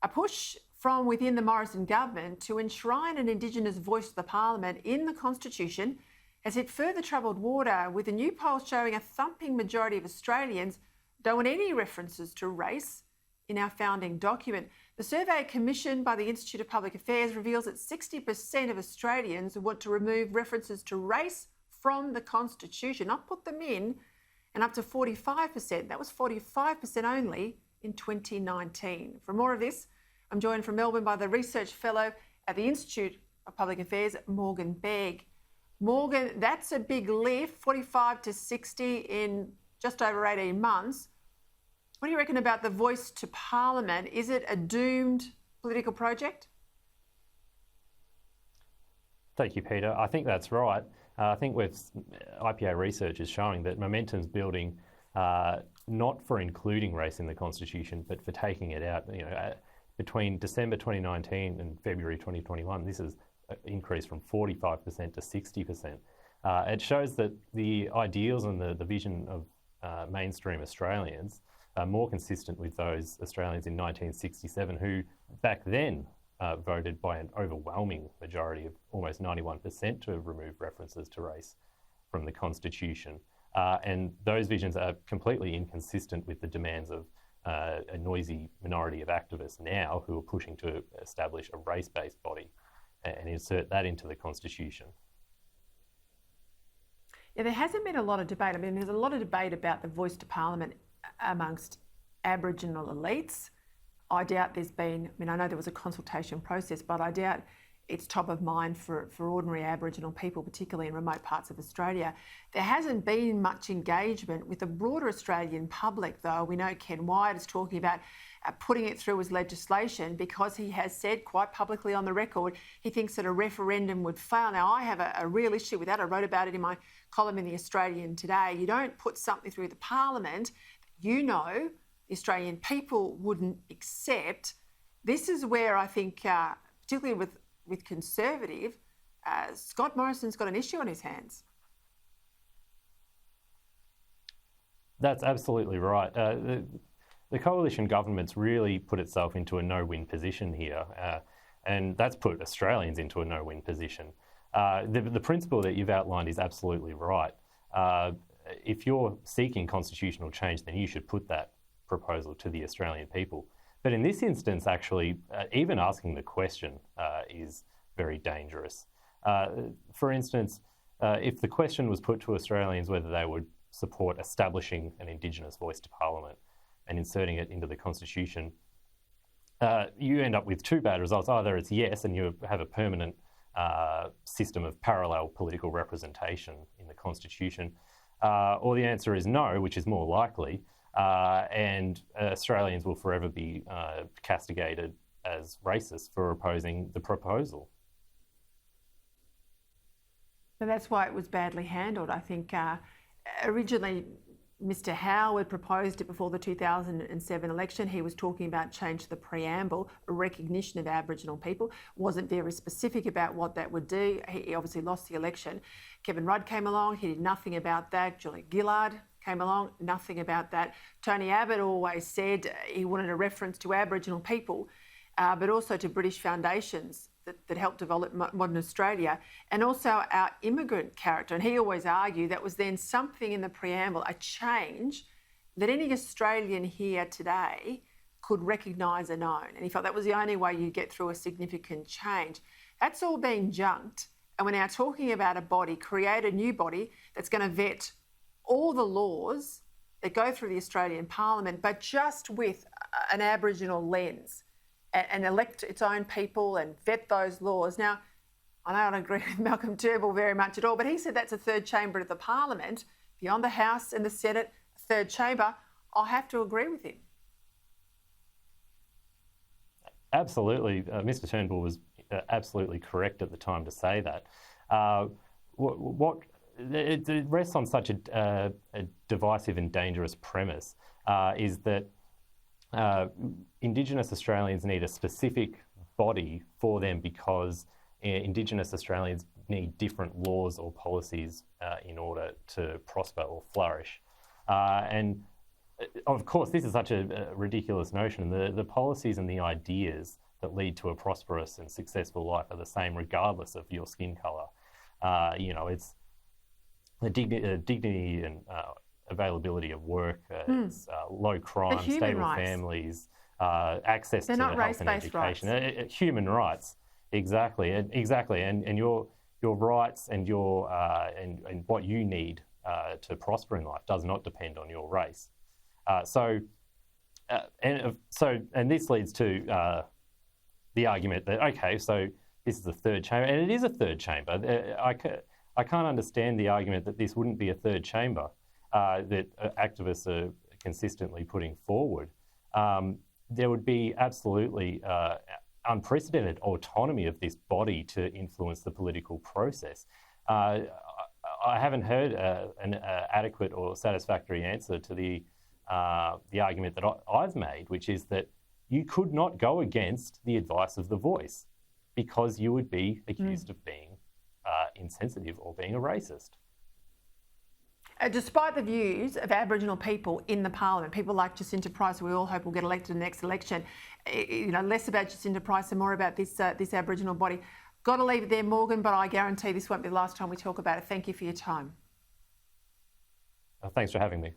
A push from within the Morrison government to enshrine an Indigenous voice to the Parliament in the Constitution has hit further troubled water, with a new poll showing a thumping majority of Australians don't want any references to race in our founding document. The survey commissioned by the Institute of Public Affairs reveals that 60% of Australians want to remove references to race from the Constitution, not put them in, and up to 45%. That was 45% only in 2019. For more of this, I'm joined from Melbourne by the Research Fellow at the Institute of Public Affairs, Morgan Begg. Morgan, that's a big lift, 45 to 60 in just over 18 months. What do you reckon about the voice to Parliament? Is it a doomed political project? Thank you, Peter. I think that's right. I think IPA research is showing that momentum's building not for including race in the Constitution, but for taking it out. Between December 2019 and February 2021, this has increased from 45% to 60%. It shows that the ideals and the vision of mainstream Australians are more consistent with those Australians in 1967 who back then voted by an overwhelming majority of almost 91% to remove references to race from the Constitution. And those visions are completely inconsistent with the demands of a noisy minority of activists now who are pushing to establish a race-based body and insert that into the Constitution. Yeah, there hasn't been a lot of debate. I mean, there's a lot of debate about the voice to Parliament amongst Aboriginal elites. I doubt there's been, I know there was a consultation process, but I doubt it's top of mind for ordinary Aboriginal people, particularly in remote parts of Australia. There hasn't been much engagement with the broader Australian public, though. We know Ken Wyatt is talking about putting it through as legislation because he has said quite publicly on the record he thinks that a referendum would fail. Now, I have a real issue with that. I wrote about it in my column in The Australian today. You don't put something through the Parliament the Australian people wouldn't accept. This is where I think, particularly with Conservative, Scott Morrison's got an issue on his hands. That's absolutely right. The coalition government's really put itself into a no-win position here, and that's put Australians into a no-win position. The principle that you've outlined is absolutely right. If you're seeking constitutional change, then you should put that proposal to the Australian people. But in this instance, actually, even asking the question is very dangerous. For instance, if the question was put to Australians whether they would support establishing an Indigenous voice to Parliament and inserting it into the Constitution, you end up with two bad results. Either it's yes, and you have a permanent system of parallel political representation in the Constitution, or the answer is no, which is more likely, and Australians will forever be castigated as racist for opposing the proposal. So that's why it was badly handled. I think originally Mr Howard proposed it before the 2007 election. He was talking about change to the preamble, a recognition of Aboriginal people, wasn't very specific about what that would do. He obviously lost the election. Kevin Rudd came along, he did nothing about that. Julie Gillard came along, nothing about that. Tony Abbott always said he wanted a reference to Aboriginal people, but also to British foundations that helped develop modern Australia, and also our immigrant character. And he always argued that was then something in the preamble, a change that any Australian here today could recognise and own. And he felt that was the only way you get through a significant change. That's all been junked. And we're now talking about a body, create a new body that's going to vet all the laws that go through the Australian Parliament, but just with an Aboriginal lens, and elect its own people and vet those laws. Now, I don't agree with Malcolm Turnbull very much at all, but he said that's a third chamber of the Parliament, beyond the House and the Senate, a third chamber. I'll have to agree with him. Absolutely. Mr Turnbull was absolutely correct at the time to say that. It rests on such a divisive and dangerous premise is that Indigenous Australians need a specific body for them because Indigenous Australians need different laws or policies in order to prosper or flourish. And of course, this is such a ridiculous notion. The policies and the ideas that lead to a prosperous and successful life are the same regardless of your skin colour. It's the dignity and availability of work, it's low crime, stable rights. families, access They're to not health and race-based education, human rights, exactly, and your rights and your and what you need to prosper in life does not depend on your race. And this leads to the argument that, okay, so this is a third chamber, and it is a third chamber. I can't understand the argument that this wouldn't be a third chamber that activists are consistently putting forward. There would be absolutely unprecedented autonomy of this body to influence the political process. I haven't heard an adequate or satisfactory answer to the argument that I've made, which is that you could not go against the advice of the voice because you would be accused of being insensitive or being a racist. Despite the views of Aboriginal people in the Parliament, people like Jacinta Price, who we all hope will get elected in the next election, less about Jacinta Price and more about this Aboriginal body. Got to leave it there, Morgan, but I guarantee this won't be the last time we talk about it. Thank you for your time. Thanks for having me.